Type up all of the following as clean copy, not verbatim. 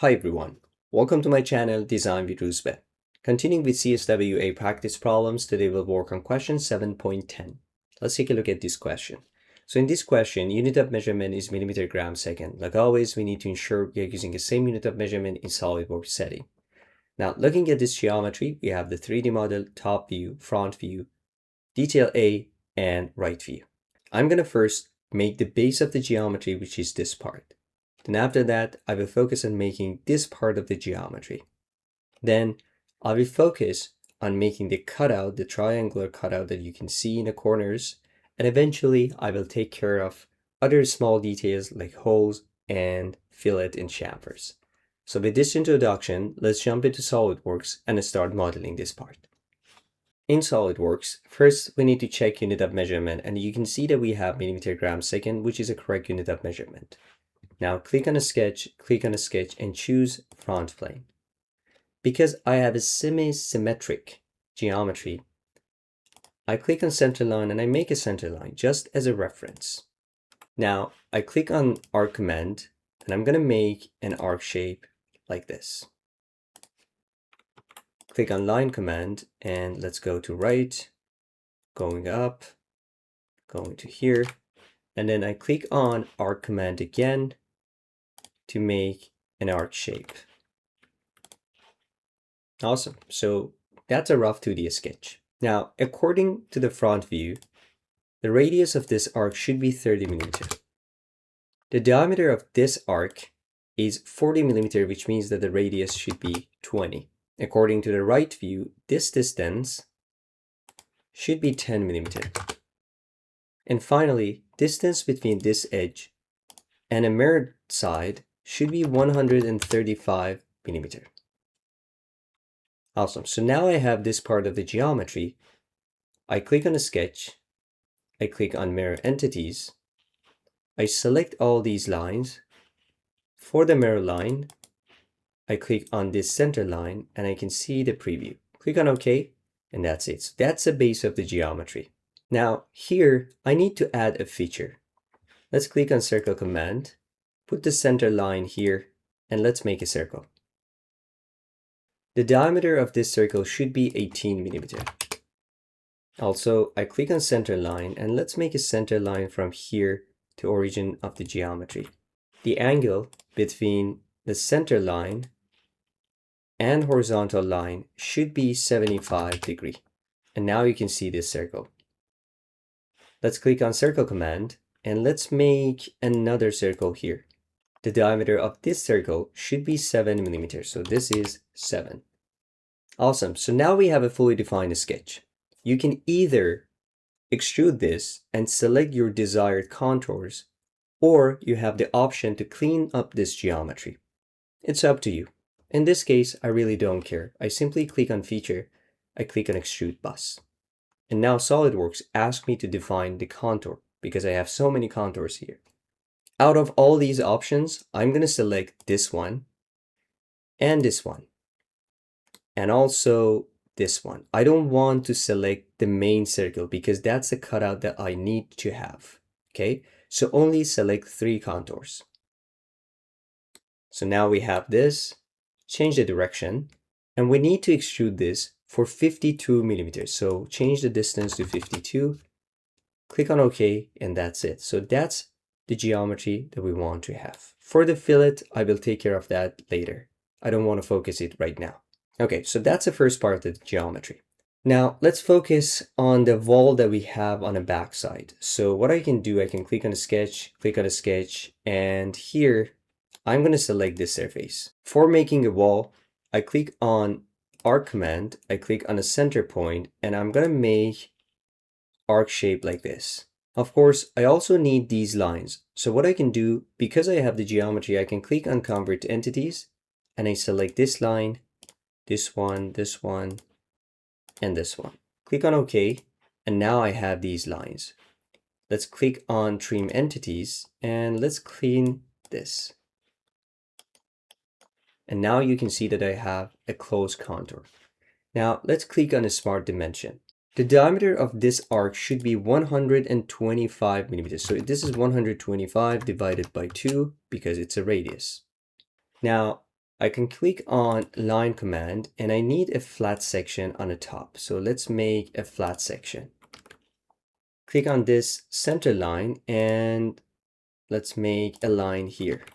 Hi everyone, welcome to my channel Design with Rusbe. Continuing with CSWA Practice Problems, today we'll work on question 7.10. Let's take a look at this question. So in this question, unit of measurement is millimeter gram second. Like always, we need to ensure we are using the same unit of measurement in SolidWorks setting. Now, looking at this geometry, we have the 3D model, top view, front view, detail A, and right view. I'm going to first make the base of the geometry, which is this part. Then after that, I will focus on making this part of the geometry. Then I will focus on making the cutout, the triangular cutout that you can see in the corners. And eventually I will take care of other small details like holes and fillet and chamfers. So with this introduction, let's jump into SolidWorks and start modeling this part. In SolidWorks, first we need to check unit of measurement, and you can see that we have millimeter gram second, which is a correct unit of measurement. Now click on a sketch, and choose front plane. Because I have a semi-symmetric geometry, I click on center line and I make a center line just as a reference. Now I click on arc command and I'm going to make an arc shape like this. Click on line command and let's go to right, going up, going to here, and then I click on arc command again to make an arc shape. Awesome. So that's a rough 2D sketch. Now, according to the front view, the radius of this arc should be 30 millimeters. The diameter of this arc is 40 millimeters, which means that the radius should be 20. According to the right view, this distance should be 10 millimeters. And finally, distance between this edge and a mirrored side should be 135 millimeters. Awesome. So now I have this part of the geometry. I click on a sketch. I click on mirror entities. I select all these lines. For the mirror line, I click on this center line and I can see the preview. Click on OK, and that's it. So that's the base of the geometry. Now here, I need to add a feature. Let's click on circle command. Put the center line here, and let's make a circle. The diameter of this circle should be 18 millimeters. Also, I click on center line, and let's make a center line from here to origin of the geometry. The angle between the center line and horizontal line should be 75 degrees. And now you can see this circle. Let's click on circle command, and let's make another circle here. The diameter of this circle should be 7 millimeters. So this is 7. Awesome. So now we have a fully defined sketch. You can either extrude this and select your desired contours, or you have the option to clean up this geometry. It's up to you. In this case, I really don't care. I simply click on feature. I click on extrude bus. And now SolidWorks asks me to define the contour because I have so many contours here. Out of all these options, I'm going to select this one and this one, and also this one. I don't want to select the main circle because that's the cutout that I need to have. Okay, so only select 3 contours. So now we have this, change the direction, and we need to extrude this for 52 millimeters. So change the distance to 52, click on OK, and that's it. So that's the geometry that we want to have. For the fillet, I will take care of that later. I don't want to focus it right now. Okay, so that's the first part of the geometry. Now let's focus on the wall that we have on the back side. So what I can do, I can click on a sketch, and here I'm going to select this surface. For making a wall, I click on arc command, I click on a center point, and I'm going to make arc shape like this. Of course, I also need these lines. So what I can do, because I have the geometry, I can click on convert to entities, and I select this line, this one, and this one. Click on OK, and now I have these lines. Let's click on trim entities, and let's clean this. And now you can see that I have a closed contour. Now let's click on a smart dimension. The diameter of this arc should be 125 millimeters. So this is 125 divided by 2 because it's a radius. Now, I can click on line command and I need a flat section on the top. So let's make a flat section. Click on this center line and let's make a line here.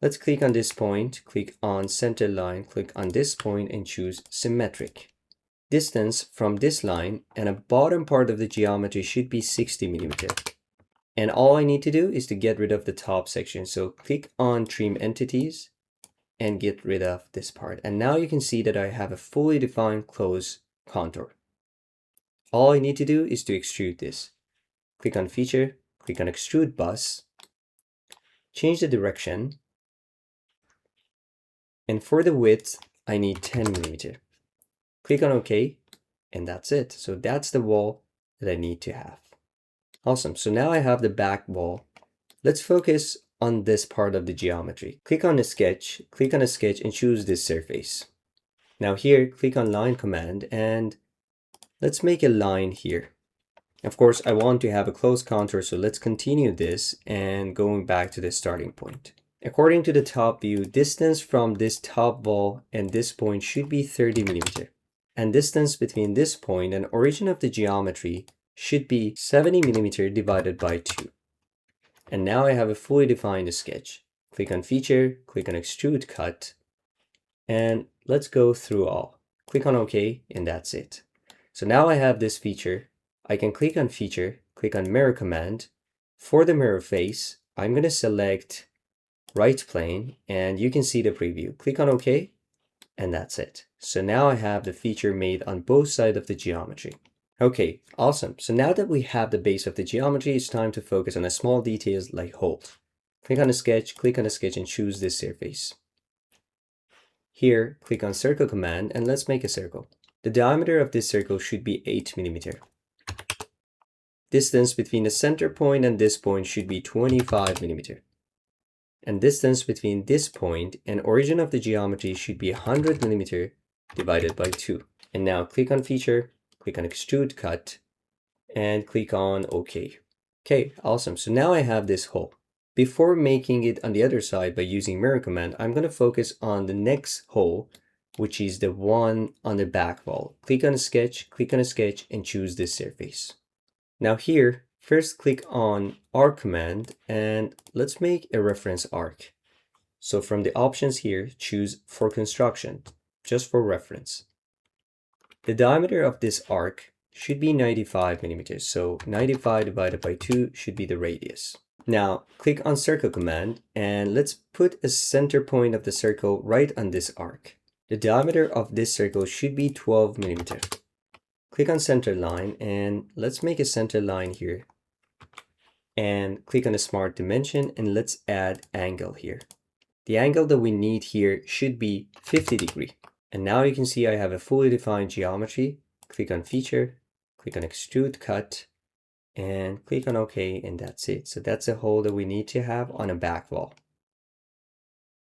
Let's click on this point, click on center line, click on this point and choose symmetric. Distance from this line and a bottom part of the geometry should be 60 millimeter. And all I need to do is to get rid of the top section. So click on trim entities and get rid of this part. And now you can see that I have a fully defined closed contour. All I need to do is to extrude this. Click on feature, click on extrude bus, change the direction. And for the width, I need 10 millimeter. Click on OK, and that's it. So that's the wall that I need to have. Awesome. So now I have the back wall. Let's focus on this part of the geometry. Click on the sketch, and choose this surface. Now here, click on line command and let's make a line here. Of course, I want to have a closed contour, so let's continue this and going back to the starting point. According to the top view, distance from this top wall and this point should be 30 millimeter. And distance between this point and origin of the geometry should be 70 millimeter divided by 2. And now I have a fully defined sketch. Click on feature, click on extrude cut, and let's go through all. Click on OK, and that's it. So now I have this feature. I can click on feature, click on mirror command. For the mirror face, I'm going to select right plane, and you can see the preview. Click on OK, and that's it. So now I have the feature made on both sides of the geometry. Okay, awesome. So now that we have the base of the geometry, it's time to focus on the small details like holes. Click on the sketch, and choose this surface. Here, click on circle command and let's make a circle. The diameter of this circle should be 8 millimeter. Distance between the center point and this point should be 25 millimeter. And distance between this point and origin of the geometry should be 100 millimeter divided by 2. And now click on feature, click on extrude cut, and click on OK. Okay, awesome. So now I have this hole. Before making it on the other side by using mirror command, I'm going to focus on the next hole, which is the one on the back wall. Click on a sketch, and choose this surface. Now here, first click on arc command and let's make a reference arc. So from the options here, choose for construction, just for reference. The diameter of this arc should be 95 millimeters. So 95 divided by 2 should be the radius. Now click on circle command and let's put a center point of the circle right on this arc. The diameter of this circle should be 12 millimeters. Click on center line and let's make a center line here. And click on the smart dimension and let's add angle here. The angle that we need here should be 50 degrees. And now you can see I have a fully defined geometry. Click on feature, click on extrude cut, and click on OK, and that's it. So that's a hole that we need to have on a back wall.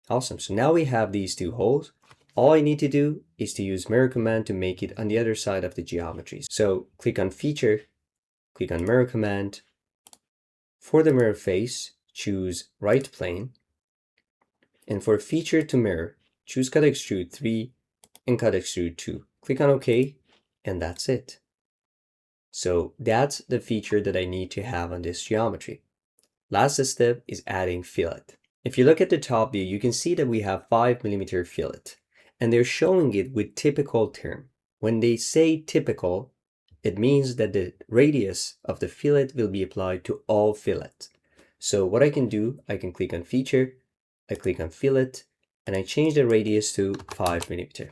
Awesome. So now we have these two holes. All I need to do is to use mirror command to make it on the other side of the geometry. So click on feature, click on mirror command. For the mirror face, choose right plane. And for feature to mirror, choose cut extrude 3 and cut extrude 2. Click on OK, and that's it. So that's the feature that I need to have on this geometry. Last step is adding fillet. If you look at the top view, you can see that we have 5 millimeter fillet, and they're showing it with typical term. When they say typical, it means that the radius of the fillet will be applied to all fillet. So what I can do, I can click on feature, I click on fillet, and I change the radius to 5 millimeter.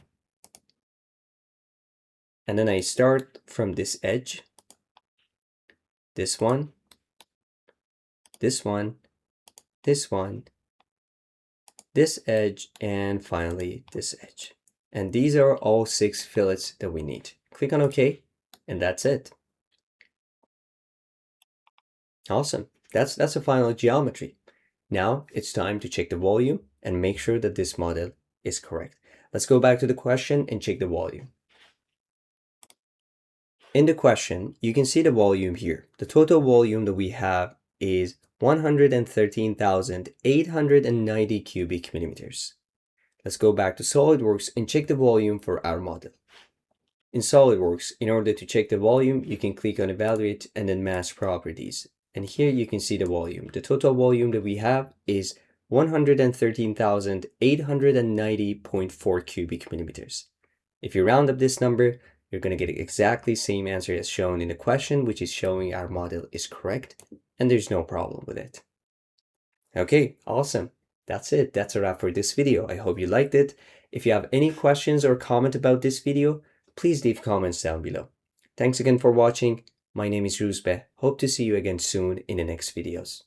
And then I start from this edge, this one, this one, this one, this edge, and finally this edge. And these are all 6 fillets that we need. Click on OK, and that's it. Awesome. That's a final geometry. Now it's time to check the volume and make sure that this model is correct. Let's go back to the question and check the volume. In the question, you can see the volume here. The total volume that we have is 113,890 cubic millimeters. Let's go back to SolidWorks and check the volume for our model. In SolidWorks, in order to check the volume, you can click on Evaluate and then Mass Properties. And here you can see the volume. The total volume that we have is 113,890.4 cubic millimeters. If you round up this number, you're going to get exactly the same answer as shown in the question, which is showing our model is correct, and there's no problem with it. Okay, awesome. That's it. That's a wrap for this video. I hope you liked it. If you have any questions or comment about this video, please leave comments down below. Thanks again for watching. My name is Ruzbe. Hope to see you again soon in the next videos.